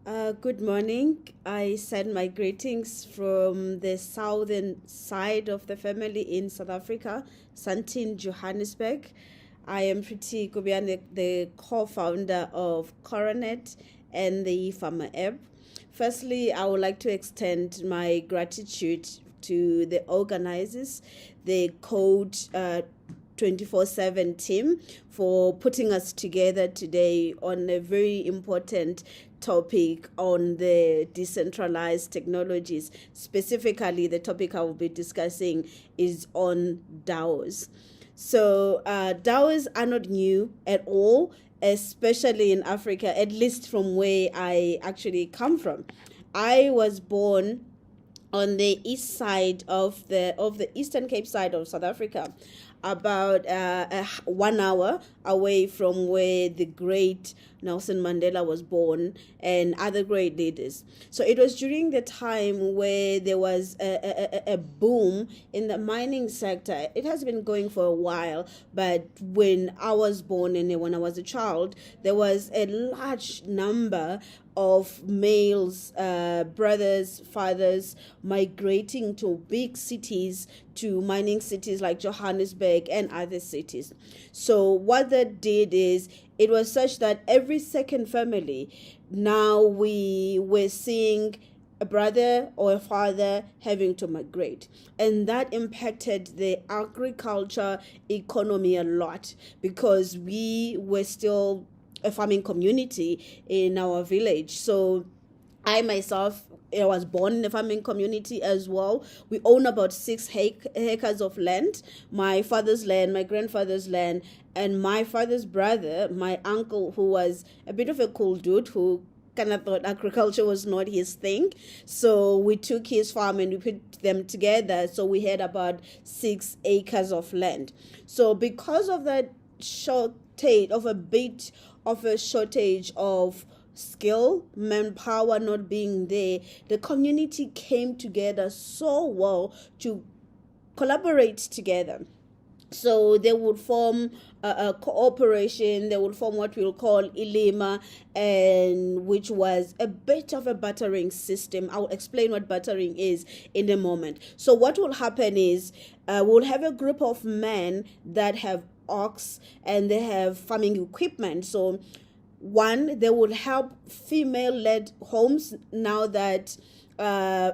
Good morning. I send my greetings from the southern side of the family in South Africa, Sandton, Johannesburg. I am Pretty Kubyane, the co-founder of Coronet and the eFama app. Firstly, I would like to extend my gratitude to the organizers, the Code 24/7 team for putting us together today on a very important topic on the decentralized technologies. Specifically, the topic I will be discussing is on DAOs. So, DAOs are not new at all, especially in Africa, at least from where I actually come from. I was born on the east side of the Eastern Cape side of South Africa, about 1 hour away from where the great Nelson Mandela was born and other great leaders. So it was during the time where there was a boom in the mining sector. It has been going for a while, but when I was born and when I was a child, there was a large number of males, brothers, fathers, migrating to big cities, to mining cities like Johannesburg and other cities. So what that did is, it was such that every second family, now we were seeing a brother or a father having to migrate, and that impacted the agriculture economy a lot, because we were still a farming community in our village. So I myself, I was born in a farming community as well. We own about 6 acres of land, my father's land, my grandfather's land, and my father's brother, my uncle, who was a bit of a cool dude who kind of thought agriculture was not his thing. So we took his farm and we put them together. So we had about 6 acres of land. So because of that shortage of a bit of a shortage of skill, manpower not being there, the community came together so well to collaborate together. So they would form a cooperation. They would form what we'll call ilima, and which was a bit of a bartering system. I'll explain what bartering is in a moment. So what will happen is, we'll have a group of men that have ox and they have farming equipment. So one, they would help female-led homes now that a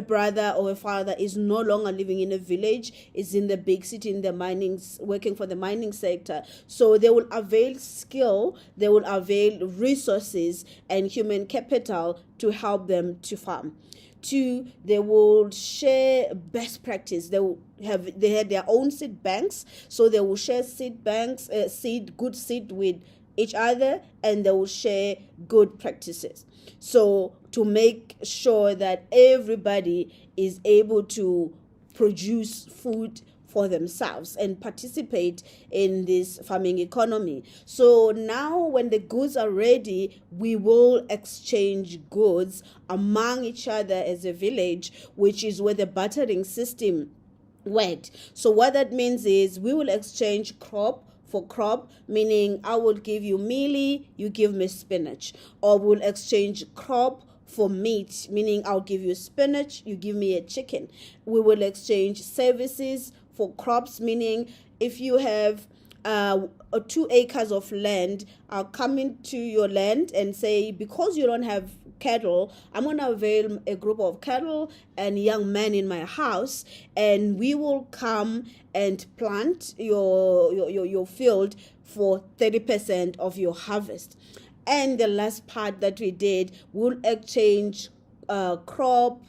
brother or a father is no longer living in a village, is in the big city, in the mining, working for the mining sector. So they will avail skill, they will avail resources and human capital to help them to farm. Two, they will share best practice. They had their own seed banks, so they will share seed banks, good seed with each other, and they will share good practices. So to make sure that everybody is able to produce food for themselves and participate in this farming economy. So now when the goods are ready, we will exchange goods among each other as a village, which is where the bartering system worked. So what that means is, we will exchange crop for crop, meaning I will give you mealie, you give me spinach. Or we'll exchange crop for meat, meaning I'll give you spinach, you give me a chicken. We will exchange services for crops, meaning if you have 2 acres of land, I'll come into your land and say, because you don't have cattle, I'm going to avail a group of cattle and young men in my house, and we will come and plant your field for 30% of your harvest. And the last part that we did, we'll exchange crop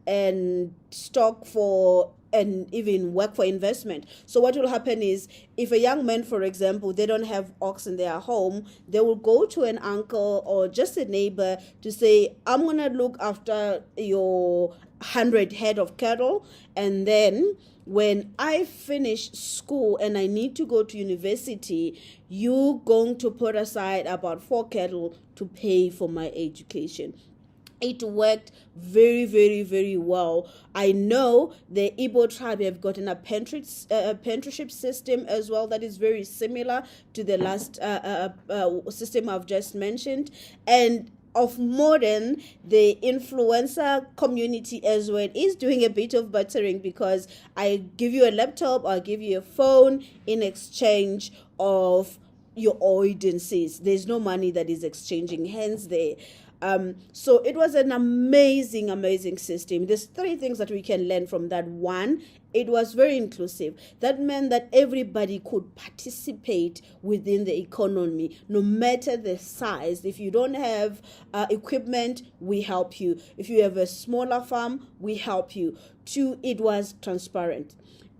and stock for, and even work for investment. So what will happen is, if a young man, for example, they don't have ox in their home, they will go to an uncle or just a neighbor to say, I'm going to look after your 100 head of cattle, and then when I finish school and I need to go to university, you're going to put aside about 4 cattle to pay for my education. It worked very, very, very well. I know the Igbo tribe have gotten a apprenticeship system as well that is very similar to the last system I've just mentioned. And of modern, the influencer community as well is doing a bit of buttering, because I give you a laptop, I'll give you a phone in exchange of your audiences. There's no money that is exchanging hands there. So it was an amazing system. There's three things that we can learn from that. One, it was very inclusive. That meant that everybody could participate within the economy, no matter the size. If you don't have equipment, we help you. If you have a smaller farm, we help you. Two, it was transparent.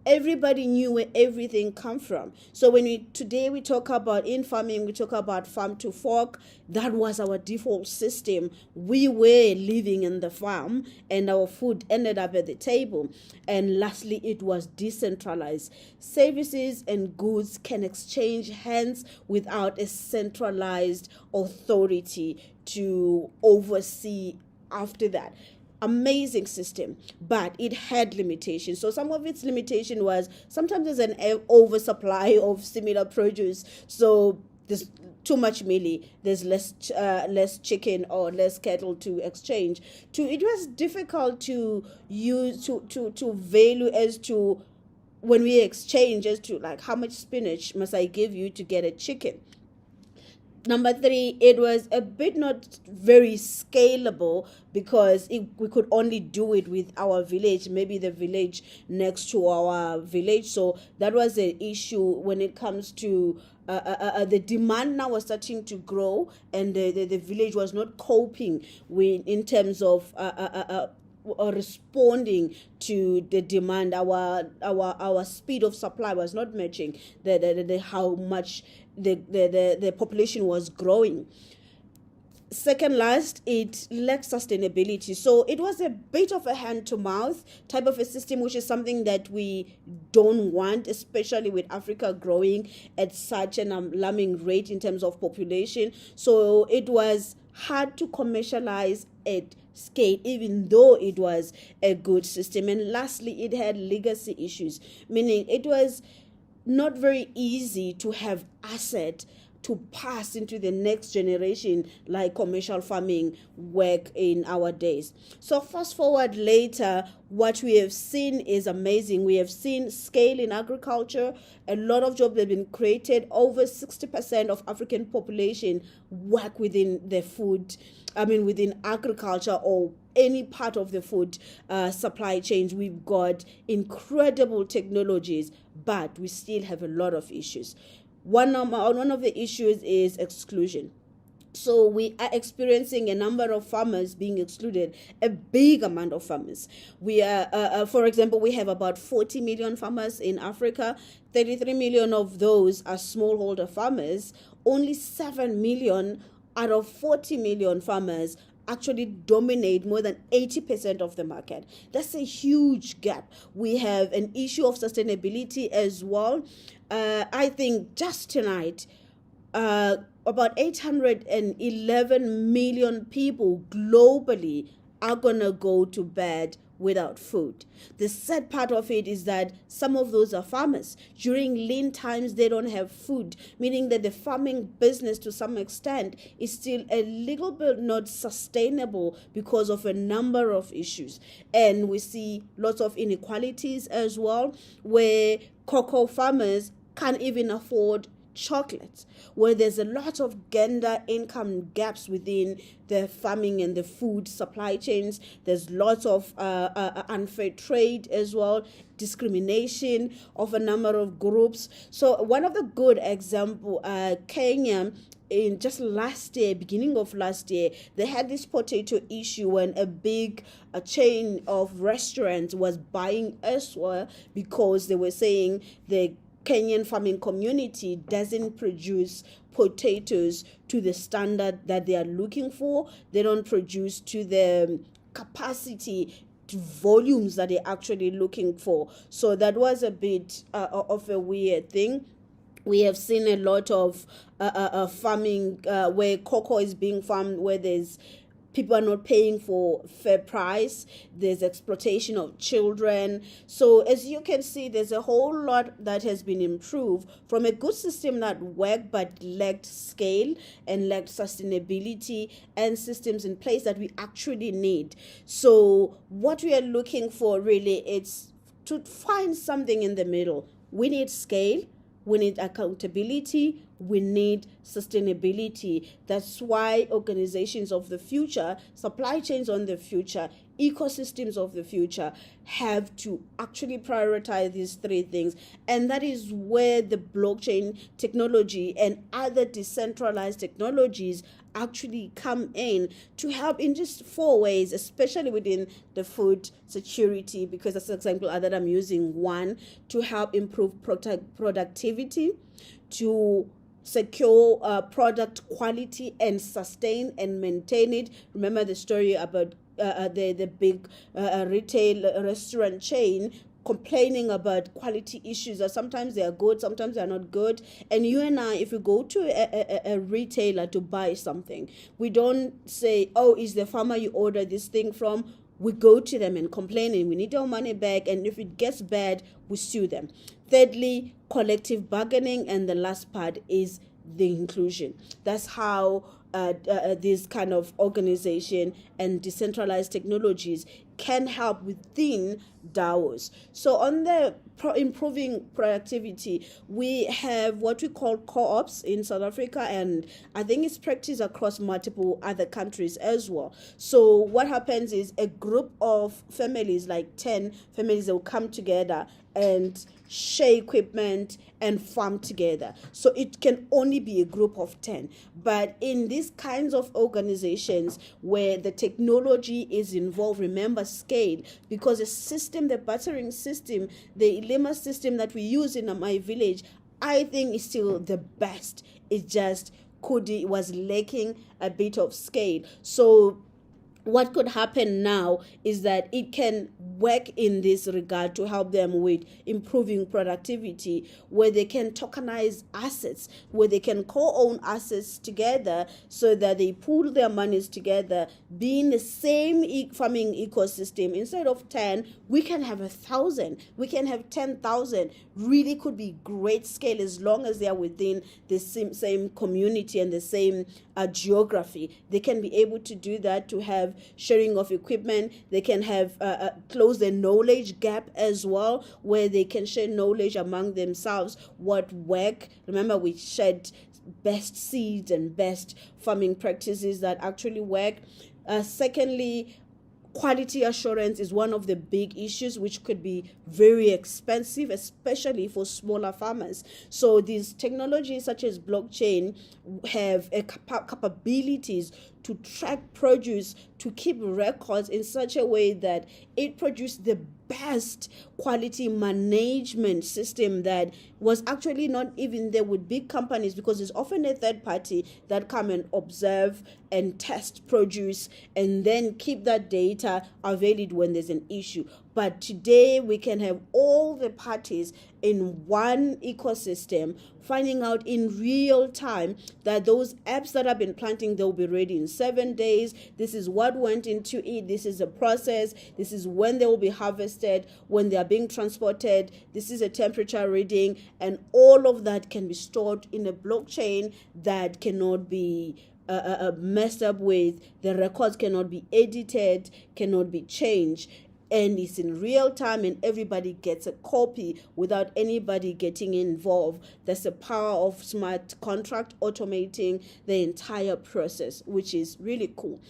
Everybody knew where everything come from. So when today we talk about in farming, we talk about farm to fork. That was our default system. We were living in the farm and our food ended up at the table. And lastly, it was decentralized. Services and goods can exchange hands without a centralized authority to oversee after that. Amazing system, but it had limitations. So some of its limitation was sometimes there's an oversupply of similar produce. So there's too much mealie, there's less chicken or less cattle to exchange. It was difficult to use to value as to when we exchange as to like how much spinach must I give you to get a chicken. Number three, it was a bit not very scalable because we could only do it with our village, maybe the village next to our village. So that was an issue when it comes to the demand now was starting to grow, and the village was not coping with in terms of responding to the demand. Our speed of supply was not matching the how much the population was growing. Second last, it lacked sustainability. So it was a bit of a hand-to-mouth type of a system, which is something that we don't want, especially with Africa growing at such an alarming rate in terms of population. So it was hard to commercialize at scale, even though it was a good system. And lastly, it had legacy issues, meaning it was not very easy to have asset to pass into the next generation like commercial farming work in our days. So fast forward later, what we have seen is amazing. We have seen scale in agriculture. A lot of jobs have been created. Over 60% of African population work within within agriculture or any part of the food supply chains. We've got incredible technologies, but we still have a lot of issues. One of the issues is exclusion. So we are experiencing a number of farmers being excluded, a big amount of farmers. We are, for example, we have about 40 million farmers in Africa. 33 million of those are smallholder farmers. Only 7 million out of 40 million farmers actually dominate more than 80% of the market. That's a huge gap. We have an issue of sustainability as well. I think just tonight, about 811 million people globally are going to go to bed without food. The sad part of it is that some of those are farmers. During lean times, they don't have food, meaning that the farming business to some extent is still a little bit not sustainable because of a number of issues. And we see lots of inequalities as well, where cocoa farmers can't even afford chocolate, where there's a lot of gender income gaps within the farming and the food supply chains. There's lots of unfair trade as well, discrimination of a number of groups. So one of the good example, Kenya, in just beginning of last year, they had this potato issue when a big chain of restaurants was buying elsewhere because they were saying the Kenyan farming community doesn't produce potatoes to the standard that they are looking for. They don't produce to the capacity, to volumes that they're actually looking for. So that was a bit of a weird thing. We have seen a lot of farming where cocoa is being farmed, where there's People are not paying for fair price. There's exploitation of children. So as you can see, there's a whole lot that has been improved from a good system that worked but lacked scale and lacked sustainability and systems in place that we actually need. So what we are looking for really is to find something in the middle. We need scale. We need accountability. We need sustainability. That's why organizations of the future, supply chains on the future, ecosystems of the future have to actually prioritize these three things. And that is where the blockchain technology and other decentralized technologies actually come in to help in just 4 ways, especially within the food security, because that's the example that I'm using. One, to help improve productivity, to secure product quality and sustain and maintain it. Remember the story about the big retail restaurant chain complaining about quality issues, that sometimes they are good, sometimes they are not good. And you and I, if we go to a retailer to buy something, we don't say, oh, is the farmer you order this thing from? We go to them and complain, and we need our money back, and if it gets bad, we sue them. Thirdly, collective bargaining, and the last part is the inclusion. That's how this kind of organization and decentralized technologies can help within DAOs. So on the improving productivity, we have what we call co-ops in South Africa, and I think it's practiced across multiple other countries as well. So what happens is a group of families, like 10 families, will come together and share equipment and farm together. So it can only be a group of 10. But in these kinds of organizations where the technology is involved, remember scale, because the system, the bartering system, the Ilema system that we use in my village, I think is still the best. It just was lacking a bit of scale. So what could happen now is that it can work in this regard to help them with improving productivity, where they can tokenize assets, where they can co-own assets together so that they pool their monies together, be in the same farming ecosystem. Instead of 10, we can have 1,000, we can have 10,000. Really could be great scale as long as they are within the same community and the same geography. They can be able to do that, to have sharing of equipment. They can have close the knowledge gap as well, where they can share knowledge among themselves, what work. Remember, we shared best seeds and best farming practices that actually work. Secondly, quality assurance is one of the big issues, which could be very expensive, especially for smaller farmers. So these technologies such as blockchain have capabilities to track produce, to keep records in such a way that it produced the best quality management system that was actually not even there with big companies, because there's often a third party that come and observe and test produce and then keep that data available when there's an issue. But today we can have all the parties in one ecosystem, finding out in real time that those apps that have been planting, they'll be ready in 7 days. This is what went into it. This is the process. This is when they will be harvested, when they are being transported. This is a temperature reading, and all of that can be stored in a blockchain that cannot be messed up with. The records cannot be edited, cannot be changed. And it's in real time, and everybody gets a copy without anybody getting involved. That's the power of smart contract automating the entire process, which is really cool.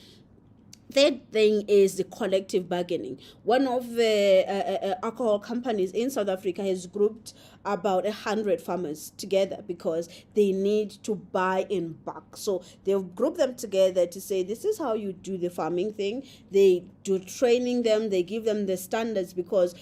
Third thing is the collective bargaining. One of the alcohol companies in South Africa has grouped about 100 farmers together because they need to buy in bulk. So they've grouped them together to say, this is how you do the farming thing. They do training them, they give them the standards, because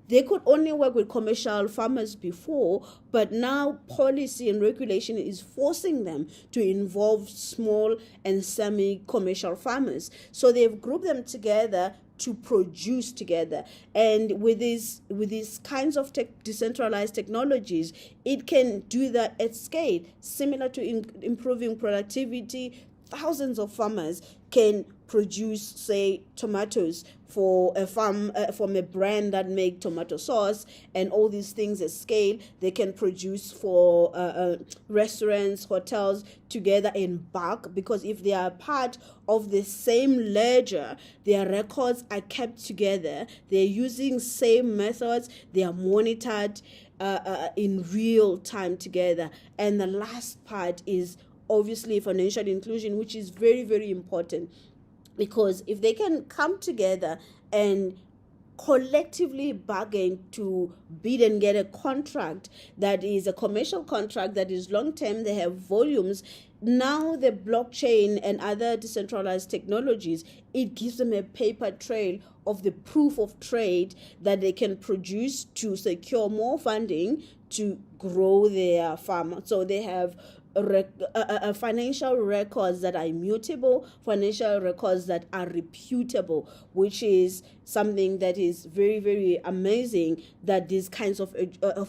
they could only work with commercial farmers before, but now policy and regulation is forcing them to involve small and semi-commercial farmers. So they've grouped them together to produce together. And with these kinds of decentralized technologies, it can do that at scale, similar to improving productivity. Thousands of farmers can produce, say, tomatoes for a farm, from a brand that make tomato sauce and all these things at scale. They can produce for restaurants, hotels together in bulk, because if they are part of the same ledger, their records are kept together, they're using same methods, they are monitored in real time together. And the last part is obviously financial inclusion, which is very, very important, because if they can come together and collectively bargain to bid and get a contract that is a commercial contract that is long term, they have volumes. Now the blockchain and other decentralized technologies, it gives them a paper trail of the proof of trade that they can produce to secure more funding to grow their farm. So they have financial records that are immutable, financial records that are reputable, which is something that is very, very amazing that these kinds of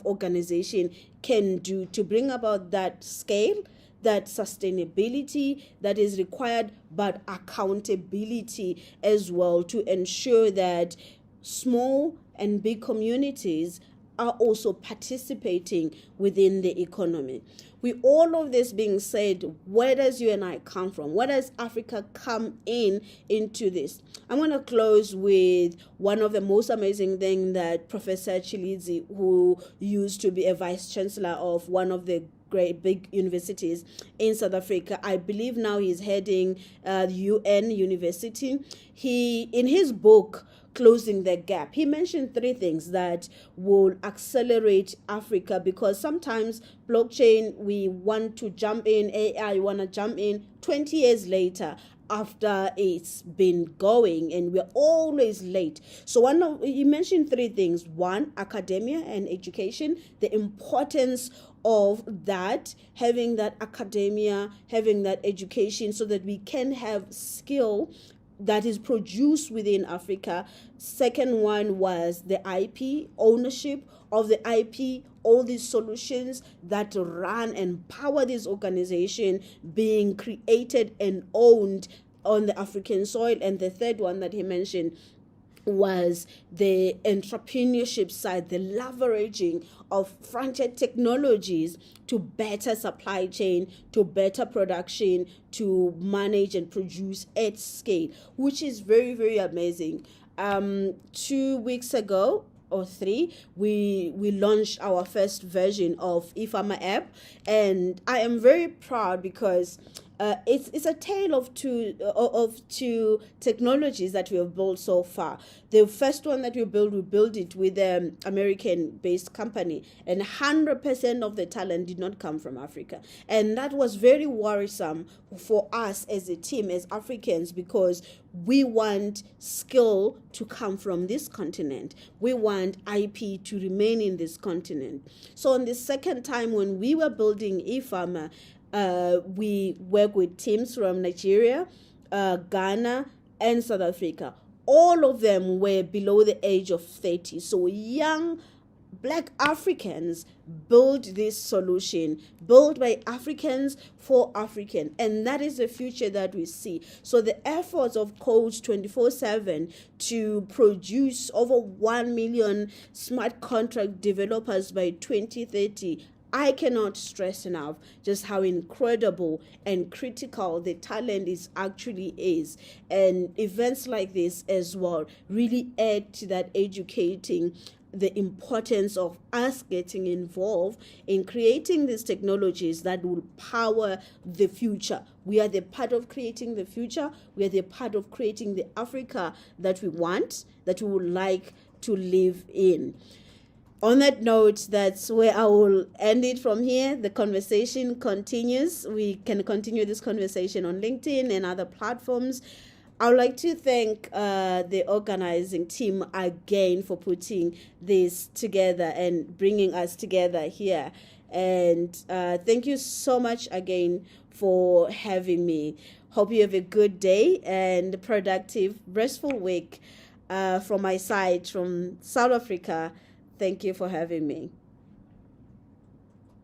organization can do to bring about that scale, that sustainability that is required, but accountability as well, to ensure that small and big communities are also participating within the economy. With all of this being said, where does you and I come from? Where does Africa come into this? I'm going to close with one of the most amazing things that Professor Chilizi, who used to be a vice chancellor of one of the great big universities in South Africa, I believe now he's heading the UN university. He, in his book, Closing the Gap, he mentioned 3 things that will accelerate Africa, because sometimes blockchain, we want to jump in, AI, you want to jump in 20 years later after it's been going, and we're always late. So he mentioned 3 things. 1, academia and education, the importance of that, having that academia, having that education, so that we can have skill that is produced within Africa. Second one was the IP, ownership of the IP, all these solutions that run and power this organization being created and owned on the African soil. And the third one that he mentioned was the entrepreneurship side, the leveraging of frontier technologies to better supply chain, to better production, to manage and produce at scale, which is very, very amazing. 2 weeks ago or 3, we launched our first version of eFama app, and I am very proud because it's a tale of two technologies that we have built so far. The first one that we built it with an American-based company, and 100% of the talent did not come from Africa. And that was very worrisome for us as a team, as Africans, because we want skill to come from this continent. We want IP to remain in this continent. So on the second time when we were building eFama, we work with teams from Nigeria, Ghana, and South Africa. All of them were below the age of 30. So young Black Africans build this solution, built by Africans for African. And that is the future that we see. So the efforts of Coach 24/7 to produce over 1 million smart contract developers by 2030, I cannot stress enough just how incredible and critical the talent is. And events like this as well really add to that, educating the importance of us getting involved in creating these technologies that will power the future. We are the part of creating the future. We are the part of creating the Africa that we want, that we would like to live in. On that note, that's where I will end it from here. The conversation continues. We can continue this conversation on LinkedIn and other platforms. I would like to thank the organizing team again for putting this together and bringing us together here. And thank you so much again for having me. Hope you have a good day and productive, restful week from my side, from South Africa. Thank you for having me.